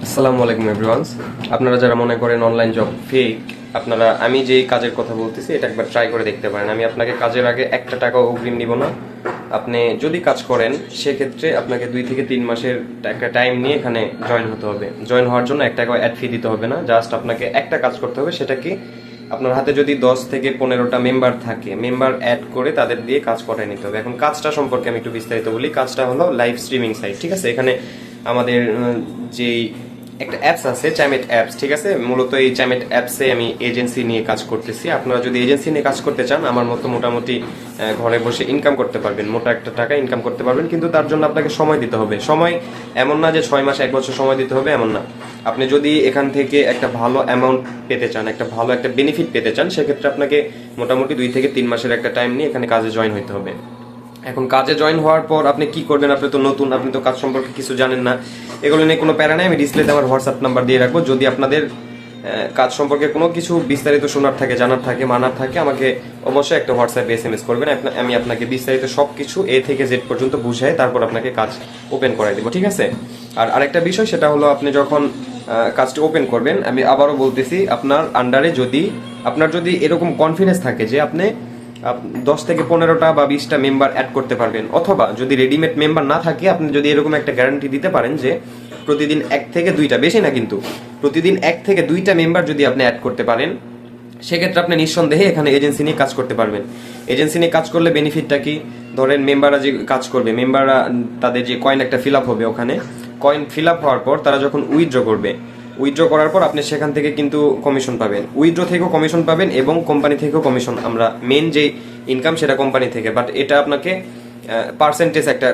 আসসালামু আলাইকুম এভরিওয়ান। আপনারা যারা মনে করেন অনলাইন জব ফেক, আপনারা আমি যেই কাজের কথা বলতেছি এটা একবার ট্রাই করে দেখতে পারেন। আমি আপনাকে কাজের আগে একটা টাকাও অগ্রিম নিব না। আপনি যদি কাজ করেন সেক্ষেত্রে আপনাকে 2 থেকে 3 মাসের একটা টাইম নিয়ে এখানে জয়েন হতে হবে। জয়েন হওয়ার জন্য 1 টাকাও অ্যাড ফি দিতে হবে না। জাস্ট আপনাকে একটা কাজ করতে হবে, সেটা কি, আপনার হাতে যদি 10 থেকে 15টা মেম্বার থাকে, মেম্বার অ্যাড করে তাদের দিয়ে কাজ করায় নিতে হবে। এখন কাজটা সম্পর্কে আমি একটু বিস্তারিত বলি। কাজটা হলো লাইভ স্ট্রিমিং সাইট, ঠিক আছে। এখানে আমাদের যেই একটা অ্যাপস আছে, চ্যামেট অ্যাপস, ঠিক আছে। মূলত এই চ্যামেট অ্যাপসে আমি এজেন্সি নিয়ে কাজ করতেছি। আপনারা যদি এজেন্সি নিয়ে কাজ করতে চান, আমার মতো মোটামুটি ঘরে বসে ইনকাম করতে পারবেন, মোটা একটা টাকা ইনকাম করতে পারবেন। কিন্তু তার জন্য আপনাকে সময় দিতে হবে। সময় এমন না যে 6 মাস 1 বছর সময় দিতে হবে, এমন না। আপনি যদি এখান থেকে একটা ভালো অ্যামাউন্ট পেতে চান, একটা ভালো একটা বেনিফিট পেতে চান, সেক্ষেত্রে আপনাকে মোটামুটি 2 থেকে 3 মাসের একটা টাইম নিয়ে এখানে কাজে জয়েন হতে হবে। এখন কাজে জয়েন হওয়ার পর আপনি কি করবেন? আপনি তো নতুন, আপনি তো কাজ সম্পর্কে কিছু জানেন না। এগুলো নিয়ে কোনো প্যারা নেই। আমি ডিসপ্লেতে আমার হোয়াটসঅ্যাপ নাম্বার দিয়ে রাখবো। যদি আপনাদের কাজ সম্পর্কে কোনো কিছু বিস্তারিত শোনার থাকে, জানার থাকে, মানার থাকে, আমাকে অবশ্যই একটা হোয়াটসঅ্যাপে SMS করবেন। আমি আপনাকে বিস্তারিত সব কিছু A থেকে Z পর্যন্ত বুঝাই তারপর আপনাকে কাজ ওপেন করাই দেবো, ঠিক আছে। আর আরেকটা বিষয়, সেটা হলো আপনি যখন কাজটি ওপেন করবেন, আমি আবারও বলতেছি, আপনার আন্ডারে আপনার যদি এরকম কনফিডেন্স থাকে যে আপনি 10 থেকে 15টা বা 20টা মেম্বার অ্যাড করতে পারবেন, অথবা যদি রেডিমেড মেম্বার না থাকে, আপনি যদি এরকম একটা গ্যারান্টি দিতে পারেন যে প্রতিদিন 1 থেকে 2টা, বেশি না কিন্তু, প্রতিদিন 1 থেকে 2টা মেম্বার যদি আপনি অ্যাড করতে পারেন, সেক্ষেত্রে আপনি নিঃসন্দেহে এখানে এজেন্সি নিয়ে কাজ করতে পারবেন। এজেন্সি নিয়ে কাজ করলে বেনিফিটটা কি? ধরেন মেম্বাররা যে কাজ করবে, মেম্বাররা তাদের যে কয়েন একটা ফিল আপ হবে, ওখানে কয়েন ফিল আপ হওয়ার পর তারা যখন উইথড্র করবে, উইথড্র করার পর আপনি সেখান থেকে কিন্তু কমিশন পাবেন, উইথড্র থেকেও কমিশন পাবেন এবং কোম্পানি থেকেও কমিশন। আমরা মেন যে ইনকাম সেটা কোম্পানি থেকে, বাট এটা আপনাকে পার্সেন্টেজ একটা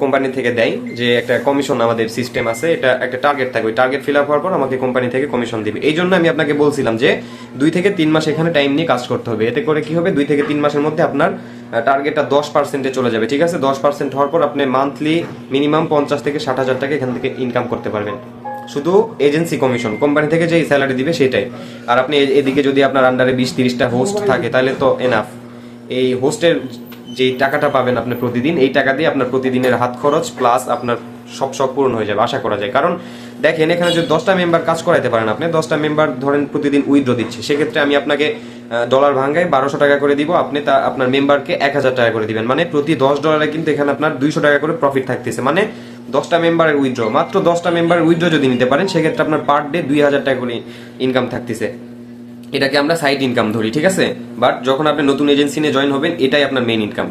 কোম্পানি থেকে দেয়, যে একটা কমিশন আমাদের সিস্টেম আছে, এটা একটা টার্গেট থাকে, ওই টার্গেট ফিল আপ হওয়ার পর আমাকে কোম্পানি থেকে কমিশন দিবে। এই জন্য আমি আপনাকে বলছিলাম যে 2 থেকে 3 মাস এখানে টাইম নিয়ে কাজ করতে হবে। এতে করে কি হবে, 2 থেকে 3 মাসের মধ্যে আপনার টার্গেটটা 10%-এ চলে যাবে, ঠিক আছে। 10% হওয়ার পর আপনি মান্থলি মিনিমাম 50 থেকে 60 হাজার টাকা এখান থেকে ইনকাম করতে পারবেন, শুধু এজেন্সি কমিশন, কোম্পানি থেকে যে স্যালারি দিবে সেটাই। আর আপনি এদিকে যদি আপনার আন্ডারে 20-30টা হোস্ট থাকে, তাহলে তো এনাফ। এই হোস্টের যে টাকাটা পাবেন আপনি প্রতিদিন, এই টাকা দিয়ে আপনার প্রতিদিনের হাত খরচ প্লাস আপনার সব শখ পূরণ হয়ে যাবে, আশা করা যায়। কারণ দেখেন, এখানে যদি 10টা মেম্বার কাজ করাইতে পারেন, আপনি 10টা মেম্বার ধরেন প্রতিদিন উইথড্র দিচ্ছে, সেক্ষেত্রে আমি আপনাকে ডলার ভাঙ্গায় 1200 টাকা করে দিব, আপনি তা আপনার মেম্বারকে 1000 টাকা করে দিবেন, মানে প্রতি $10 কিন্তু এখানে আপনার 200 টাকা করে প্রফিট থাকতেছে। মানে 10টা মেম্বারের উইথড্র, মাত্র 10টা মেম্বারের উইথড্র যদি নিতে পারেন, সেক্ষেত্রে আপনার পার ডে 2000 টাকা করে ইনকাম থাকতেছে। এটাকে আমরা সাইড ইনকাম ধরি, ঠিক আছে। বাট যখন আপনি নতুন এজেন্সি নিয়ে জয়েন হবেন, এটাই আপনার মেইন ইনকাম।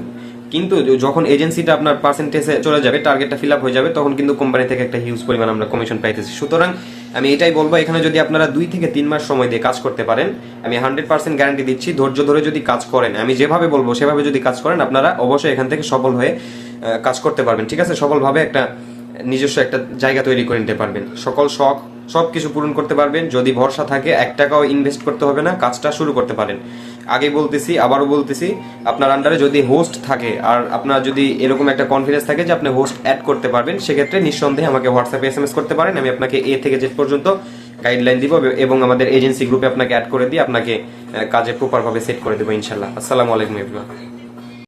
কিন্তু যখন এজেন্সিটা আপনার পার্সেন্টেজে চলে যাবে, টার্গেটটা ফিল আপ হয়ে যাবে, তখন কিন্তু কোম্পানি থেকে একটা হিউজ পরিমাণ আমরা কমিশন পাইতেছি। সুতরাং আমি এটাই বলবো, এখানে যদি আপনারা 2 থেকে 3 মাস সময় দিয়ে কাজ করতে পারেন, আমি 100% গ্যারান্টি দিচ্ছি, ধৈর্য ধরে যদি কাজ করেন, আমি যেভাবে বলবো সেভাবে যদি কাজ করেন, আপনারা অবশ্যই এখান থেকে সফল হয়ে কাজ করতে পারবেন, ঠিক আছে। সফলভাবে একটা নিজস্ব একটা জায়গা তৈরি করে নিতে পারবেন, সকল শখ সব কিছু পূরণ করতে পারবেন। যদি ভরসা থাকে, 1 টাকাও ইনভেস্ট করতে হবে না, কাজটা শুরু করতে পারেন। আগে বলতেছি, আবারও বলতেছি, আপনার আন্ডারে যদি হোস্ট থাকে আর আপনার যদি এরকম একটা কনফিডেন্স থাকে যে আপনি হোস্ট অ্যাড করতে পারবেন, সেক্ষেত্রে নিঃসন্দেহে আমাকে হোয়াটসঅ্যাপে SMS করতে পারেন। আমি আপনাকে A থেকে Z পর্যন্ত গাইডলাইন দিব এবং আমাদের এজেন্সি গ্রুপে আপনাকে অ্যাড করে দিয়ে আপনাকে কাজে প্রপারভাবে সেট করে দেবো ইনশাল্লাহ। আসসালামু আলাইকুম এভরিওয়ান।